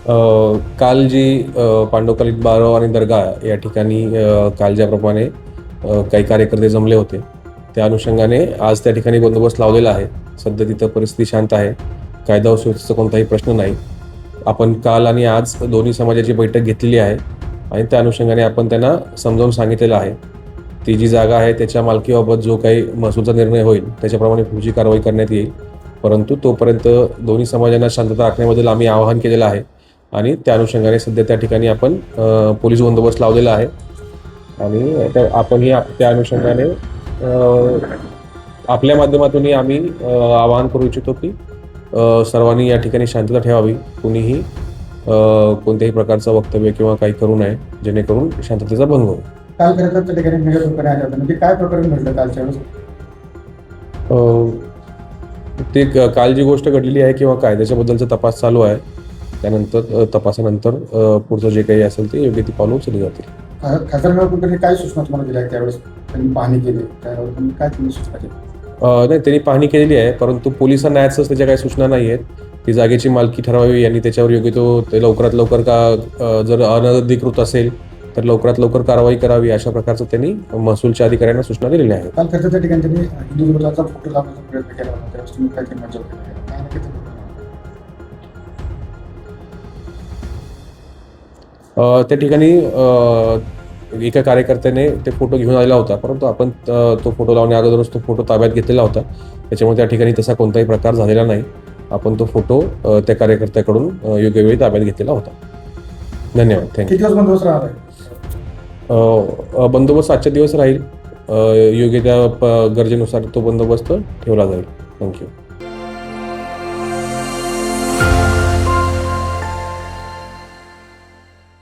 काल जी पांडवकालीन बारव आणि दर्गा या ठिकाणी काल ज्याप्रमाणे काही कार्यकर्ते जमले होते, त्या अनुषंगाने आज त्या ठिकाणी बंदोबस्त लावलेला आहे. सध्या तिथं परिस्थिती शांत आहे. कायदा व सुव्यवस्थेचा कोणताही प्रश्न नाही. आपण काल आणि आज दोन्ही समाजाची बैठक घेतलेली आहे आणि त्या अनुषंगाने आपण त्यांना समजावून सांगितलेलं आहे. ती जी जागा आहे त्याच्या मालकीबाबत जो काही महसूलचा निर्णय होईल त्याच्याप्रमाणे पुढची कारवाई करण्यात येईल. परंतु तोपर्यंत दोन्ही समाजांना शांतता राखण्याबद्दल आम्ही आवाहन केलेलं आहे आणि त्या अनुषंगाने सध्या त्या ठिकाणी आपण पोलीस बंदोबस्त लावलेला आहे आणि आपणही त्या अनुषंगाने आपल्या माध्यमातूनही आम्ही आवाहन करू इच्छितो की सर्वांनी या ठिकाणी शांतता ठेवावी. कुणीही कोणत्याही प्रकारचं वक्तव्य किंवा काही करू नये जेणेकरून शांततेचा भंग होईल. काल खरं तर त्या ठिकाणी निवेदन आले होते, म्हणजे काय प्रकरण घडलं कालच्या वेळेस? ते काल जी गोष्ट घडलेली आहे किंवा काय त्याच्याबद्दलचा तपास चालू आहे. त्यानंतर तपासानंतर पुढचं जे काही असेल ते योग्य ती पावलं उचलली जातील. खासदार कुलकर्णी काय सूचना तुम्हाला दिल्या त्यावेळेस त्यांनी पाहणी केली त्यावर तुम्ही काय तुम्ही सूचना केली? नाही, त्यांनी पाहणी केलेली आहे, परंतु पोलिसांना ॲज त्याच्या काही सूचना नाही आहेत. ती जागेची मालकी ठरवावी आणि त्याच्यावर योग्य ते लवकरात लवकर जर अनधिकृत असेल तर लवकरात लवकर कारवाई करावी अशा प्रकारचं त्यांनी महसूलच्या अधिकाऱ्यांना सूचना दिलेल्या आहेत. काल खरं त्या ठिकाणी त्यांनी हिंदू विरोधाचा फोटो लावण्याचा प्रयत्न केला होता, त्यावेळेस तुम्ही काय ते मजा केली? त्या ठिकाणी एका कार्यकर्त्याने ते फोटो घेऊन आलेला होता, परंतु आपण तो फोटो लावण्या अगोदरच तो फोटो ताब्यात घेतलेला होता. त्याच्यामुळे त्या ठिकाणी तसा कोणताही प्रकार झालेला नाही. आपण तो फोटो त्या कार्यकर्त्याकडून योग्य वेळी ताब्यात घेतलेला होता. धन्यवाद. थँक्यू. किती दिवस बंदोबस्त राहणार आहे? बंदोबस्त आजच्या दिवस राहील. योग्य त्या गरजेनुसार तो बंदोबस्त ठेवला जाईल. थँक्यू.